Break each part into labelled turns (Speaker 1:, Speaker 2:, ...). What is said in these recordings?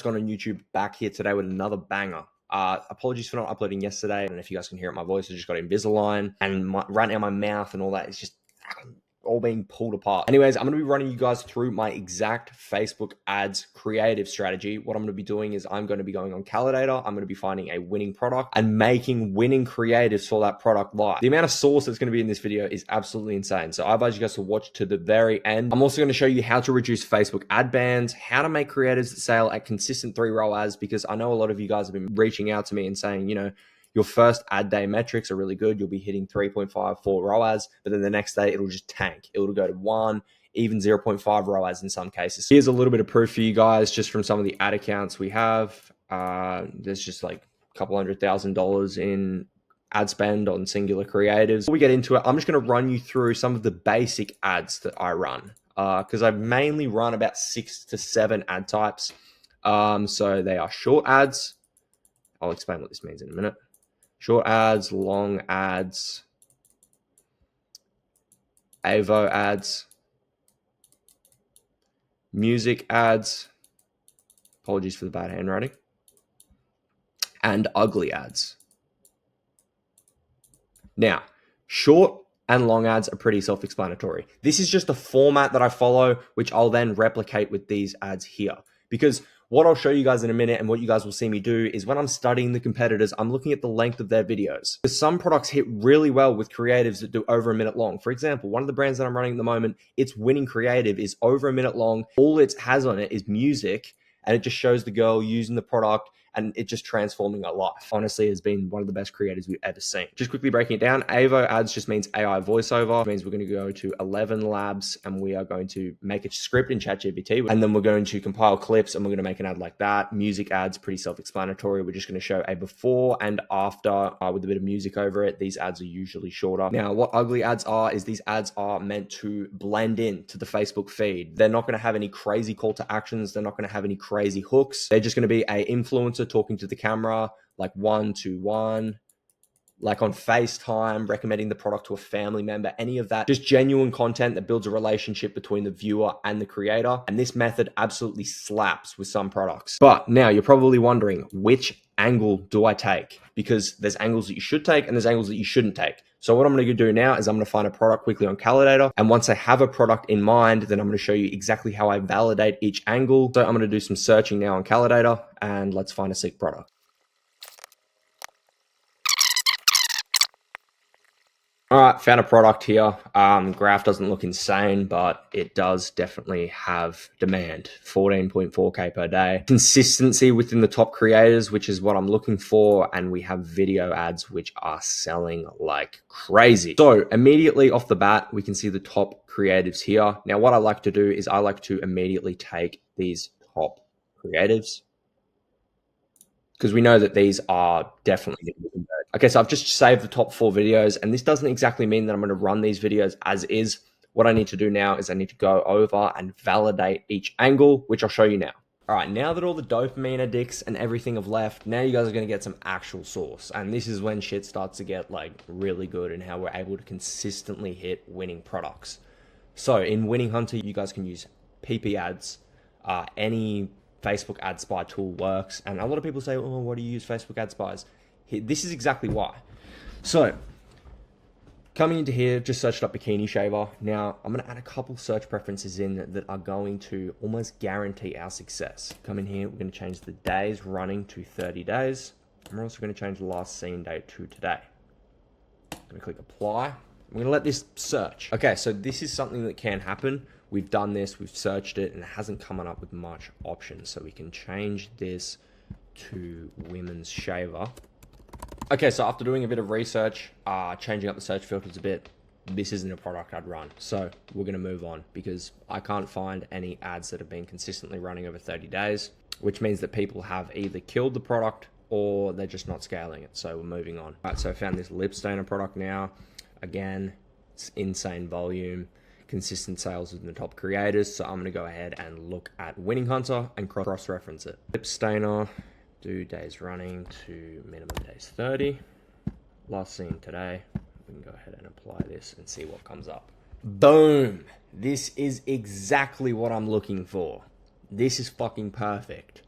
Speaker 1: going on YouTube? Back here today with another banger. Apologies for not uploading yesterday. I don't know if you guys can hear it. My voice has just got Invisalign and right now my mouth and all that is just all being pulled apart. Anyways, I'm going to be running you guys through my exact Facebook ads creative strategy. What I'm going to be doing is I'm going to be going on Calculator. I'm going to be finding a winning product and making winning creatives for that product live. The amount of sauce that's going to be in this video is absolutely insane. So I advise you guys to watch to the very end. I'm also going to show you how to reduce Facebook ad bans, how to make creatives that sell at consistent 3-row ads, because I know a lot of you guys have been reaching out to me and saying, you know, your first ad day metrics are really good. You'll be hitting 3.5, 4 ROAS, but then the next day it'll just tank. It'll go to 1, even 0.5 ROAS in some cases. Here's a little bit of proof for you guys just from some of the ad accounts we have. There's just like a couple $100,000 in ad spend on singular creatives. Before we get into it, I'm just going to run you through some of the basic ads that I run because I mainly run about 6 to 7 ad types. So they are short ads. I'll explain what this means in a minute. Short ads, long ads, AVO ads, music ads, apologies for the bad handwriting, and ugly ads. Now, short and long ads are pretty self-explanatory. This is just the format that I follow, which I'll then replicate with these ads here. Because what I'll show you guys in a minute and what you guys will see me do is when I'm studying the competitors, I'm looking at the length of their videos. Because some products hit really well with creatives that do over a minute long. For example, one of the brands that I'm running at the moment, its winning creative is over a minute long. All it has on it is music, and it just shows the girl using the product and it just transforming her life. Honestly, has been one of the best creators we've ever seen. Just quickly breaking it down, AVO ads just means AI voiceover. It means we're going to go to 11 labs and we are going to make a script in ChatGPT, and then we're going to compile clips and we're going to make an ad like that. Music ads, pretty self-explanatory. We're just going to show a before and after with a bit of music over it. These ads are usually shorter. Now, what ugly ads are is these ads are meant to blend in to the Facebook feed. They're not going to have any crazy call to actions. They're not going to have any crazy hooks. They're just going to be a influencer talking to the camera, like 1-to-1, like on FaceTime, recommending the product to a family member, any of that. Just genuine content that builds a relationship between the viewer and the creator. And this method absolutely slaps with some products. But now you're probably wondering, which angle do I take? Because there's angles that you should take and there's angles that you shouldn't take. So what I'm going to do now is I'm going to find a product quickly on Calculator. And once I have a product in mind, then I'm going to show you exactly how I validate each angle. So I'm going to do some searching now on Calculator and let's find a sick product. All right, found a product here. Graph doesn't look insane, but it does definitely have demand. 14.4K per day. Consistency within the top creators, which is what I'm looking for. And we have video ads, which are selling like crazy. So immediately off the bat, we can see the top creatives here. Now, what I like to do is I like to immediately take these top creatives, because we know that these are definitely going to be converted. Okay, so I've just saved the top 4 videos, and this doesn't exactly mean that I'm going to run these videos as is. What I need to do now is I need to go over and validate each angle, which I'll show you now. All right, now that all the dopamine addicts and everything have left, now you guys are going to get some actual source. And this is when shit starts to get like really good and how we're able to consistently hit winning products. So in Winning Hunter, you guys can use PP ads, any Facebook ad spy tool works. And a lot of people say, oh, what do you use Facebook ad spies? This is exactly why. So coming into here, just searched up bikini shaver. Now I'm going to add a couple search preferences in that are going to almost guarantee our success. Come in here, we're going to change the days running to 30 days. And we're also going to change the last seen date to today. I'm going to click apply. I'm going to let this search. Okay, so this is something that can happen. We've done this, we've searched it, and it hasn't come up with much options. So we can change this to women's shaver. Okay, so after doing a bit of research, changing up the search filters a bit, this isn't a product I'd run. So we're going to move on because I can't find any ads that have been consistently running over 30 days, which means that people have either killed the product or they're just not scaling it. So we're moving on. All right, so I found this lip stainer product now. Again, it's insane volume, consistent sales within the top creators. So I'm going to go ahead and look at Winning Hunter and cross-reference it. Lip stainer. Do days running to minimum days 30. Last seen today. We can go ahead and apply this and see what comes up. Boom. This is exactly what I'm looking for. This is fucking perfect.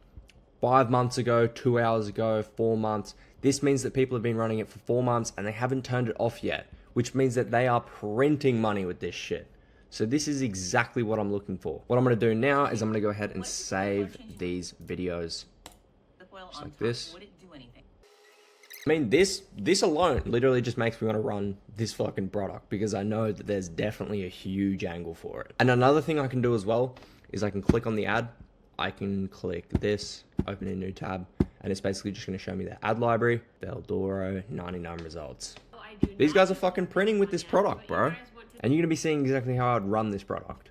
Speaker 1: 5 months ago, 2 hours ago, 4 months. This means that people have been running it for 4 months and they haven't turned it off yet, which means that they are printing money with this shit. So this is exactly what I'm looking for. What I'm going to do now is I'm going to go ahead and save these videos just like this. I mean, this alone literally just makes me want to run this fucking product because I know that there's definitely a huge angle for it. And another thing I can do as well is I can click on the ad. I can click this, open a new tab, and it's basically just going to show me the ad library, Beldoro, 99 results. These guys are fucking printing with this product, bro. And you're going to be seeing exactly how I'd run this product.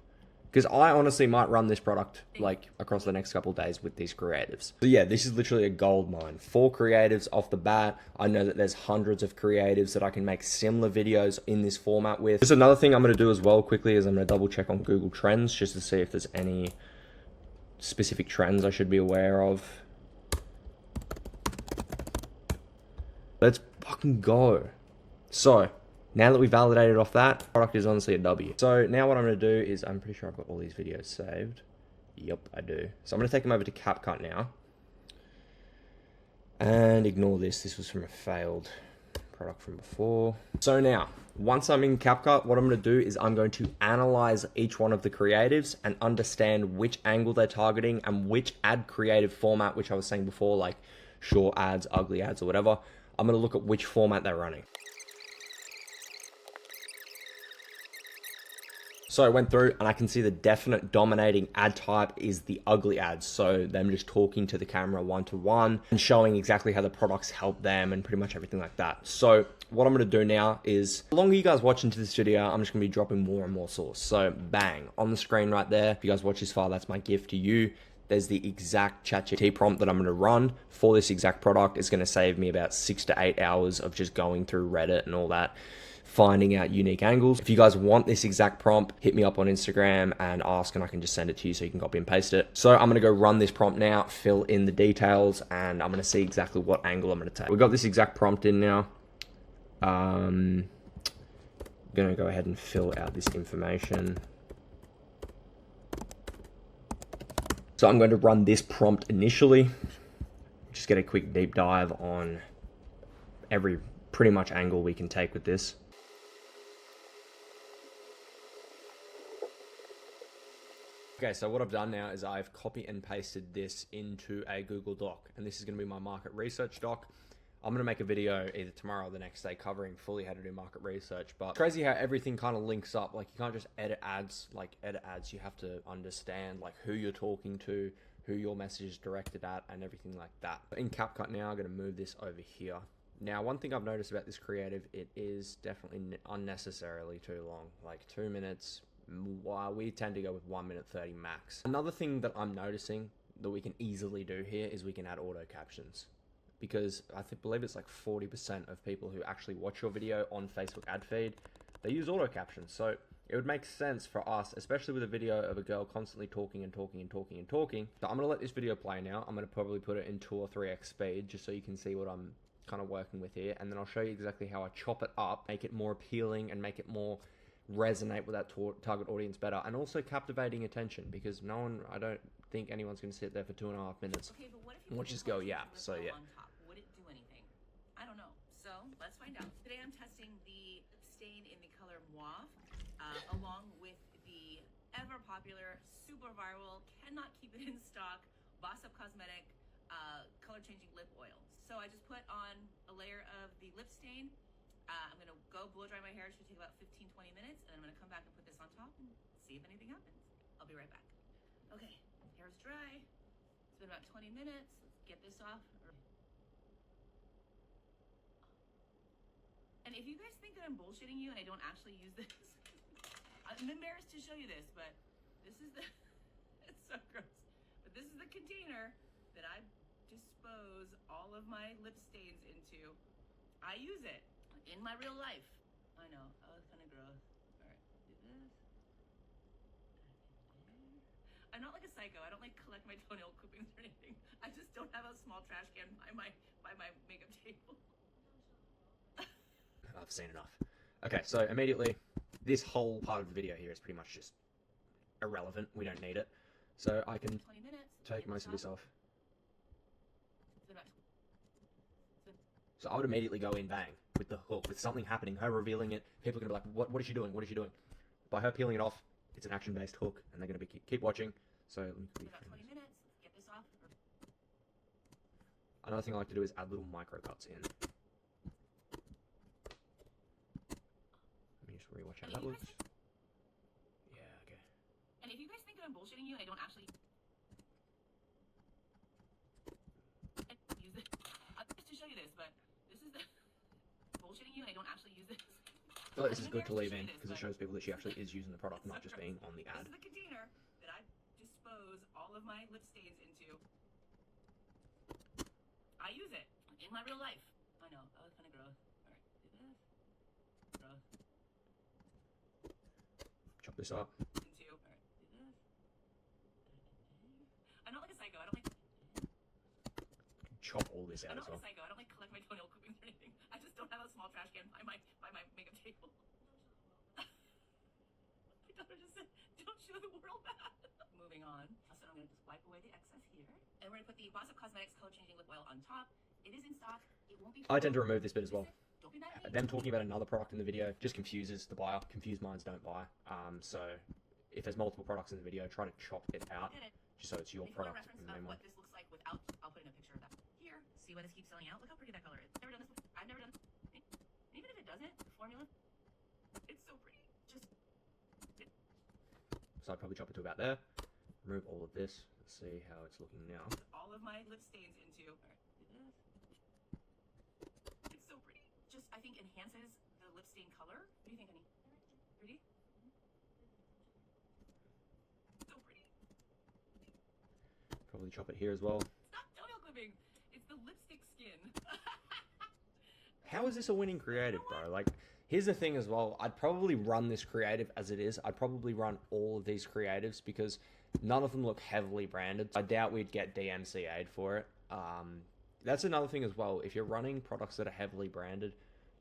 Speaker 1: Because I honestly might run this product like across the next couple of days with these creatives. So yeah, this is literally a gold mine. 4 creatives off the bat. I know that there's hundreds of creatives that I can make similar videos in this format with. Just another thing I'm going to do as well quickly is I'm going to double check on Google Trends just to see if there's any specific trends I should be aware of. Let's fucking go. So now that we validated off that, product is honestly a W. So now what I'm going to do is, I'm pretty sure I've got all these videos saved. Yep, I do. So I'm going to take them over to CapCut now. And ignore this. This was from a failed product from before. So now, once I'm in CapCut, what I'm going to do is I'm going to analyze each one of the creatives and understand which angle they're targeting and which ad creative format, which I was saying before, like short ads, ugly ads, or whatever. I'm going to look at which format they're running. So I went through and I can see the definite dominating ad type is the ugly ads. So them just talking to the camera one-to-one and showing exactly how the products help them and pretty much everything like that. So what I'm going to do now is, the longer you guys watch into this video, I'm just going to be dropping more and more source. So bang, on the screen right there. If you guys watch this far, that's my gift to you. There's the exact ChatGPT prompt that I'm going to run for this exact product. It's going to save me about 6 to 8 hours of just going through Reddit and all that, finding out unique angles. If you guys want this exact prompt, hit me up on Instagram and ask, and I can just send it to you so you can copy and paste it. So I'm going to go run this prompt now, fill in the details, and I'm going to see exactly what angle I'm going to take. We've got this exact prompt in now. I'm going to go ahead and fill out this information. So I'm going to run this prompt initially, just get a quick deep dive on every pretty much angle we can take with this. Okay, so what I've done now is I've copy and pasted this into a Google Doc, and this is going to be my market research doc. I'm going to make a video either tomorrow or the next day covering fully how to do market research, but it's crazy how everything kind of links up. Like, you can't just edit ads, you have to understand like who you're talking to, who your message is directed at, and everything like that. In CapCut now, I'm going to move this over here. Now, one thing I've noticed about this creative, it is definitely unnecessarily too long, like 2 minutes, while we tend to go with 1 minute 30 max. Another thing that I'm noticing that we can easily do here is we can add auto captions. Because I believe it's like 40% of people who actually watch your video on Facebook ad feed, they use auto captions. So it would make sense for us, especially with a video of a girl constantly talking and talking and talking and talking. So I'm going to let this video play now. I'm going to probably put it in 2 or 3x speed just so you can see what I'm kind of working with here. And then I'll show you exactly how I chop it up, make it more appealing and make it more resonate with that target audience better, and also captivating attention, because I don't think anyone's going to sit there for 2.5 minutes and watch this girl yap. So yeah.
Speaker 2: Would it do anything? I don't know. So let's find out. Today I'm testing the stain in the color Mauve, along with the ever popular, super viral, cannot keep it in stock, Boss Up Cosmetic color changing lip oil. So I just put on a layer of the lip stain. I'm going to go blow dry my hair. It should take about 15-20 minutes, and I'm going to come back and put this on top and see if anything happens. I'll be right back. Okay, hair's dry. It's been about 20 minutes. Let's get this off. And if you guys think that I'm bullshitting you and I don't actually use this, I'm embarrassed to show you this, but this is the, it's so gross, but this is the container that I dispose all of my lip stains into. I use it in my real life. I know, it's kind of gross. All right, do this. I'm not like a psycho. I don't like collect my toenail clippings or anything. I just don't have a small trash can by my makeup table.
Speaker 1: I've seen enough. Okay, so immediately, this whole part of the video here is pretty much just irrelevant. We don't need it. So I can take most of this off. So I would immediately go in bang with the hook, with something happening, her revealing it. People are going to be like, what is she doing? What is she doing? By her peeling it off, it's an action-based hook, and they're going to be keep watching. So let me quickly
Speaker 2: about 20 minutes. Get this off.
Speaker 1: Another thing I like to do is add little micro cuts in. Let me just rewatch how that looks. Yeah, okay.
Speaker 2: And if you guys think that I'm bullshitting you and I don't actually use this, just to show you this, but this is the bullshitting you and I don't actually use this.
Speaker 1: I feel like this is good to leave in because it shows people that she actually is using the product, not just being on the ad.
Speaker 2: This is the container that I dispose all of my lip stains into. I use it in my real life. I know, that was kind of gross. Alright, do this. Gross.
Speaker 1: Chop this up.
Speaker 2: Into. Alright, do this. I'm not like a psycho. I don't like.
Speaker 1: Chop all this out
Speaker 2: I'm
Speaker 1: as
Speaker 2: not
Speaker 1: well.
Speaker 2: like a psycho. I don't like collect my toenail clippings or anything. I just don't have a small trash can by my makeup table. My daughter just said, "Don't show the world that." Moving on. So I'm going to just wipe away the excess here. And we're going to put the Boss of Cosmetics Color Changing Lip Oil on top. It is in stock. It won't be...
Speaker 1: I tend to remove this bit as well.
Speaker 2: Don't be mad at me.
Speaker 1: Them talking about another product in the video just confuses the buyer. Confused minds don't buy. So if there's multiple products in the video, try to chop it out just so it's your product in the main one.
Speaker 2: What this looks like without, I'll put in a picture of that here. See why this keeps selling out? Look how pretty that color is. I've never done this before. I've never done this. Even if it doesn't, the formula, it's so pretty. Just...
Speaker 1: So I'd probably chop it to about there. Remove all of this. Let's see how it's looking now.
Speaker 2: All of my lip stains into. Alright, do this. It's so pretty. Just, I think, enhances the lip stain color. What do you think, honey? Pretty? So pretty.
Speaker 1: Probably chop it here as well.
Speaker 2: It's not toenail clipping. It's the lipstick skin.
Speaker 1: How is this a winning creative, bro? Like, here's the thing as well. I'd probably run this creative as it is. I'd probably run all of these creatives because none of them look heavily branded. I doubt we'd get DMCA'd for it. That's another thing as well. If you're running products that are heavily branded,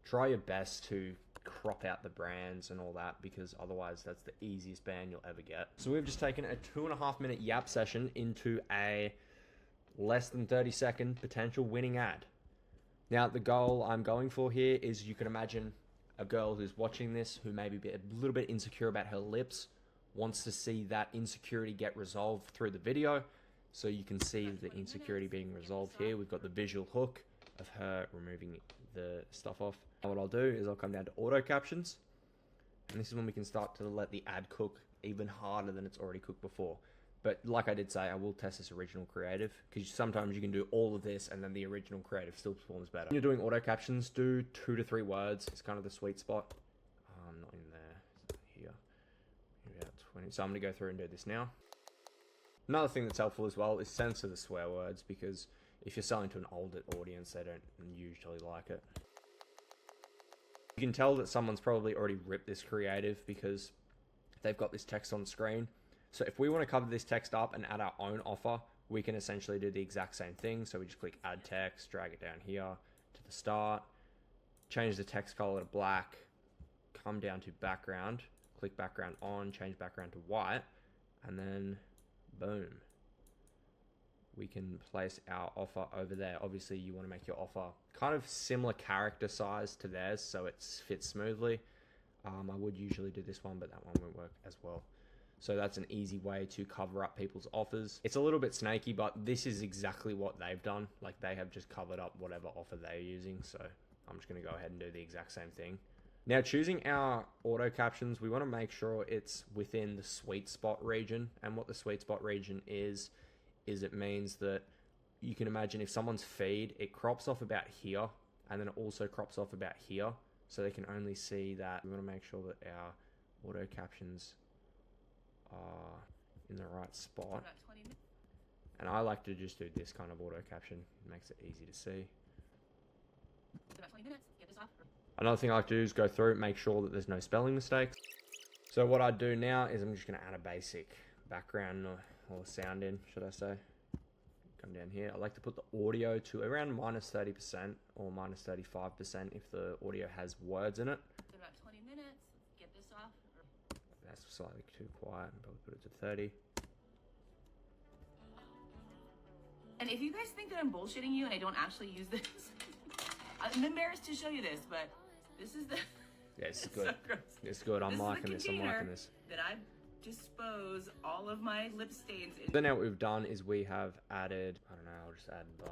Speaker 1: try your best to crop out the brands and all that because otherwise that's the easiest ban you'll ever get. So we've just taken a 2.5 minute yap session into a less than 30-second potential winning ad. Now, the goal I'm going for here is you can imagine a girl who's watching this who may be a little bit insecure about her lips, wants to see that insecurity get resolved through the video. So you can see the insecurity being resolved here. We've got the visual hook of her removing the stuff off. And what I'll do is I'll come down to auto captions. And this is when we can start to let the ad cook even harder than it's already cooked before. But like I did say, I will test this original creative because sometimes you can do all of this and then the original creative still performs better. When you're doing auto captions, do 2 to 3 words. It's kind of the sweet spot. Not in there, it's here. Maybe about 20. So I'm going to go through and do this now. Another thing that's helpful as well is censor the swear words because if you're selling to an older audience, they don't usually like it. You can tell that someone's probably already ripped this creative because they've got this text on screen. So if we want to cover this text up and add our own offer, we can essentially do the exact same thing. So we just click add text, drag it down here to the start, change the text color to black, come down to background, click background on, change background to white, and then boom. We can place our offer over there. Obviously you want to make your offer kind of similar character size to theirs so it fits smoothly. I would usually do this one, but that one won't work as well. So that's an easy way to cover up people's offers. It's a little bit snaky, but this is exactly what they've done. Like they have just covered up whatever offer they're using. So I'm just going to go ahead and do the exact same thing. Now choosing our auto captions, we want to make sure it's within the sweet spot region. And what the sweet spot region is it means that you can imagine if someone's feed, it crops off about here and then it also crops off about here. So they can only see that. We want to make sure that our auto captions are in the right spot. And I like to just do this kind of auto caption. It makes it easy to see.
Speaker 2: About 20 minutes. Get this off.
Speaker 1: Another thing I like to do is go through, make sure that there's no spelling mistakes. So what I do now is I'm just going to add a basic background or sound in, should I say. Come down here. I like to put the audio to around -30% or -35% if the audio has words in it.
Speaker 2: About 20 minutes. Get this off.
Speaker 1: That's slightly too quiet. I'll probably put it to 30.
Speaker 2: And if you guys think that I'm bullshitting you and I don't actually use this, I'm embarrassed to show you this, but this is the.
Speaker 1: Yeah, it's good.
Speaker 2: So gross.
Speaker 1: It's good. I'm
Speaker 2: This is the
Speaker 1: liking this. I'm
Speaker 2: container
Speaker 1: liking this.
Speaker 2: that I dispose all of my lip stains in.
Speaker 1: So now what we've done is we have added, I don't know, I'll just add by.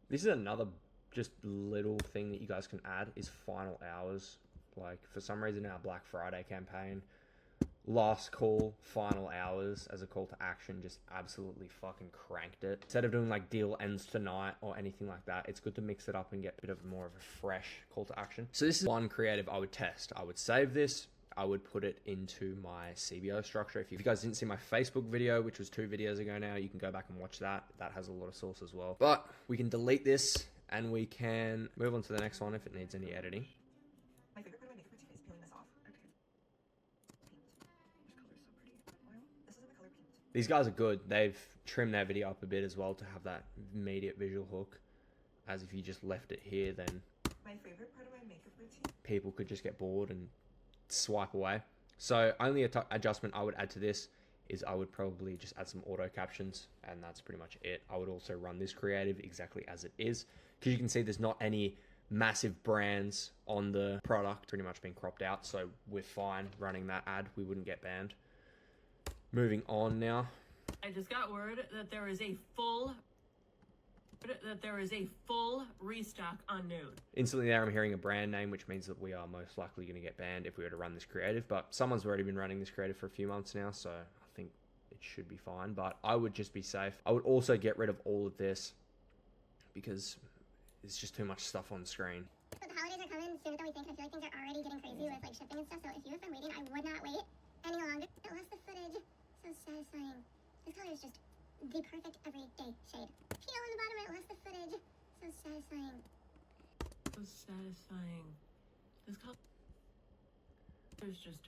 Speaker 1: This is another just little thing that you guys can add is final hours. Like for some reason our Black Friday campaign, last call, final hours as a call to action just absolutely fucking cranked it. Instead of doing like deal ends tonight or anything like that, it's good to mix it up and get a bit of more of a fresh call to action. So this is one creative I would test. I would save this. I would put it into my CBO structure. If you guys didn't see my Facebook video, which was 2 videos ago now, you can go back and watch that. That has a lot of source as well. But we can delete this and we can move on to the next one if it needs any editing.
Speaker 2: My favorite part of my makeup routine is peeling this off. Okay. Paint. This color is so pretty. Oil. This is in the color paint.
Speaker 1: These guys are good. They've trimmed their video up a bit as well to have that immediate visual hook. As if you just left it here, then
Speaker 2: My favorite part of my makeup routine.
Speaker 1: people could just get bored and swipe away. So only adjustment I would add to this is I would probably just add some auto captions, and that's pretty much it. I would also run this creative exactly as it is, because you can see there's not any massive brands on the product, pretty much been cropped out, so we're fine running that ad. We wouldn't get banned. Moving on now.
Speaker 2: I just got word that there is a full restock on nude.
Speaker 1: Instantly there I'm hearing a brand name, which means that we are most likely going to get banned if we were to run this creative, but someone's already been running this creative for a few months now, so I think it should be fine, but I would just be safe. I would also get rid of all of this because it's just too much stuff on screen.
Speaker 3: So the holidays are coming sooner than we think. I feel like things are already getting crazy with like shipping and stuff, so if you have been waiting, I would not wait any longer. I lost the footage. So satisfying. This color is just the perfect everyday shade. Peel on the bottom right, lost the footage. So satisfying.
Speaker 2: So satisfying. This color is just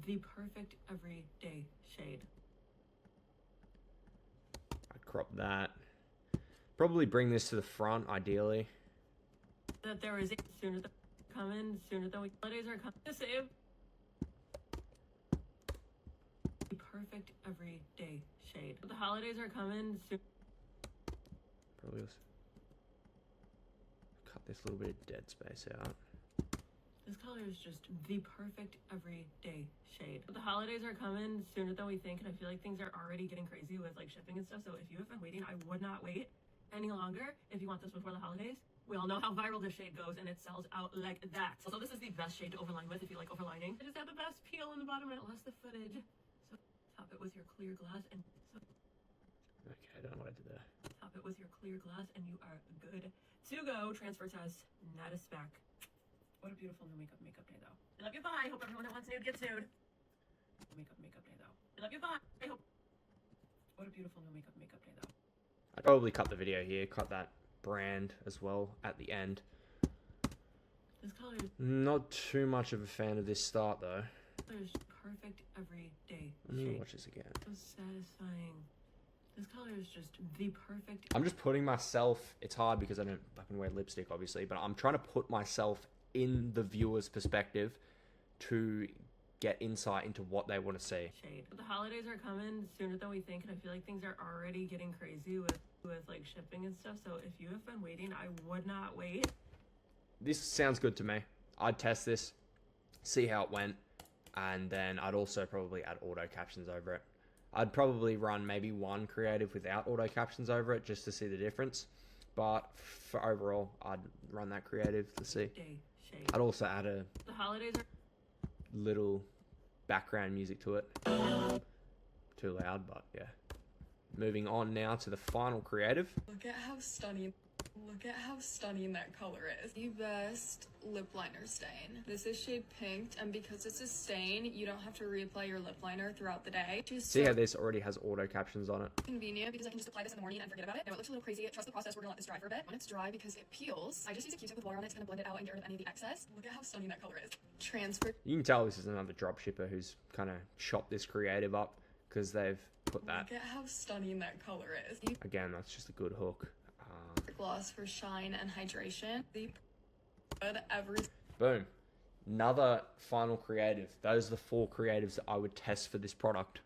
Speaker 2: the perfect everyday shade.
Speaker 1: I'd crop that. Probably bring this to the front, ideally.
Speaker 2: That there is a sooner than we holidays are coming to save. The perfect everyday shade. The holidays are coming soon.
Speaker 1: Probably just cut this little bit of dead space out.
Speaker 2: This color is just the perfect everyday shade. The holidays are coming sooner than we think, and I feel like things are already getting crazy with like shipping and stuff, so if you have been waiting, I would not wait any longer if you want this before the holidays. We all know how viral this shade goes, and it sells out like that. So this is the best shade to overline with if you like overlining. It just had the best peel on the bottom and it lost the footage. So top it with your clear glass and
Speaker 1: Okay, I don't know what I did there.
Speaker 2: top it with your clear glass and you are good to go. Transfer test, not a spec. What a beautiful new makeup day though. I love you, bye. Hope everyone that wants nude gets nude. Makeup day though. I love you, bye. I hope. What a beautiful new makeup day though.
Speaker 1: I'd probably cut the video here, cut that brand as well at the end.
Speaker 2: This color is
Speaker 1: Not too much of a fan of this start though.
Speaker 2: perfect everyday
Speaker 1: Let me
Speaker 2: shade.
Speaker 1: watch this again.
Speaker 2: So satisfying. This color is just the perfect.
Speaker 1: I'm just putting myself, it's hard because I don't fucking wear lipstick obviously, but I'm trying to put myself in the viewer's perspective to get insight into what they want to see.
Speaker 2: Shade. The holidays are coming sooner than we think, and I feel like things are already getting crazy with like shipping and stuff. So if you have been waiting, I would not wait.
Speaker 1: This sounds good to me. I'd test this, see how it went, and then I'd also probably add auto captions over it. I'd probably run maybe one creative without auto captions over it just to see the difference. But for overall, I'd run that creative to see.
Speaker 2: Shade.
Speaker 1: I'd also add a
Speaker 2: The holidays are
Speaker 1: little background music to it. Too loud, but yeah. Moving on now to the final creative.
Speaker 4: Look at how stunning that color is. The best lip liner stain. This is shade Pink, and because it's a stain, you don't have to reapply your lip liner throughout the day. Just
Speaker 1: See how this already has auto captions on it?
Speaker 4: convenient because I can just apply this in the morning and forget about it. Now it looks a little crazy. Trust the process. We're gonna let this dry for a bit. When it's dry, because it peels, I just use a Q-tip with water on it. It's gonna blend it out and get rid of any of the excess. Look at how stunning that color is. Transfer.
Speaker 1: You can tell this is another drop shipper who's kind of chopped this creative up because they've put that.
Speaker 4: Look at how stunning that color is.
Speaker 1: Again, that's just a good hook.
Speaker 4: Gloss for shine and hydration. The good every.
Speaker 1: Boom. Another final creative. Those are the 4 creatives that I would test for this product.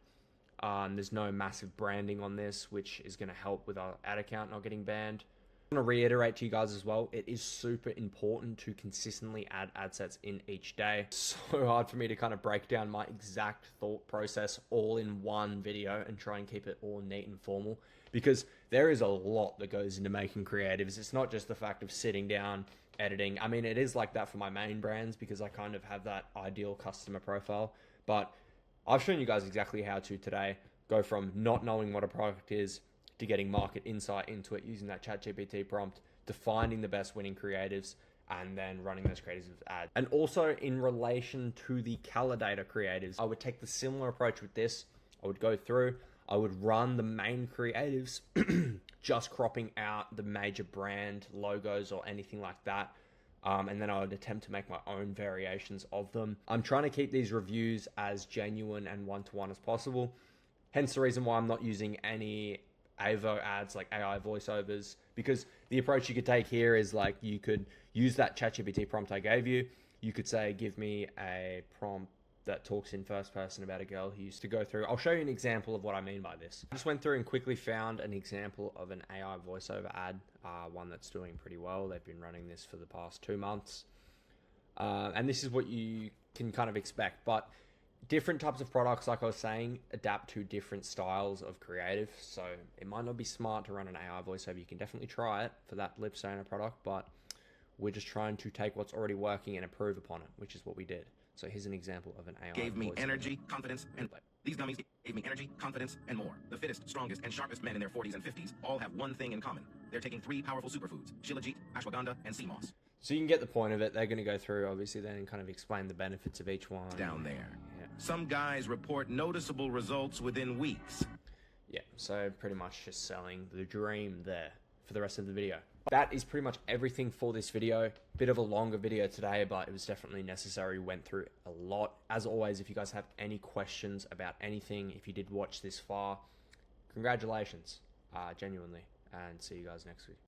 Speaker 1: There's no massive branding on this, which is going to help with our ad account not getting banned. I want to reiterate to you guys as well, it is super important to consistently add ad sets in each day. It's so hard for me to kind of break down my exact thought process all in one video and try and keep it all neat and formal, because there is a lot that goes into making creatives. It's not just the fact of sitting down, editing. I mean, it is like that for my main brands because I kind of have that ideal customer profile, but I've shown you guys exactly how to today go from not knowing what a product is to getting market insight into it using that ChatGPT prompt, to finding the best winning creatives, and then running those creatives with ads. And also in relation to the color data creatives, I would take the similar approach with this. I would go through, I would run the main creatives, just cropping out the major brand logos or anything like that. And then I would attempt to make my own variations of them. I'm trying to keep these reviews as genuine and one-to-one as possible. Hence the reason why I'm not using any AVO ads, like AI voiceovers, because the approach you could take here is like, you could use that ChatGPT prompt I gave you. You could say, give me a prompt that talks in first person about a girl who used to go through. I'll show you an example of what I mean by this. I just went through and quickly found an example of an AI voiceover ad, one that's doing pretty well. They've been running this for the past 2 months. And this is what you can kind of expect, but different types of products, like I was saying, adapt to different styles of creative. So it might not be smart to run an AI voiceover. You can definitely try it for that lip stoner product, but we're just trying to take what's already working and improve upon it, which is what we did. So here's an example of an AI
Speaker 5: Gave me
Speaker 1: voiceover.
Speaker 5: energy, confidence, and these gummies gave me energy, confidence, and more. The fittest, strongest, and sharpest men in their 40s and 50s all have one thing in common. They're taking 3 powerful superfoods: shilajit, ashwagandha, and sea moss.
Speaker 1: So you can get the point of it. They're going to go through, obviously, then and kind of explain the benefits of each one.
Speaker 5: Down there.
Speaker 1: Yeah.
Speaker 5: Some guys report noticeable results within weeks.
Speaker 1: Yeah, so pretty much just selling the dream there for the rest of the video. That is pretty much everything for this video. Bit of a longer video today, but it was definitely necessary. Went through a lot. As always, if you guys have any questions about anything, if you did watch this far, congratulations, genuinely, and see you guys next week.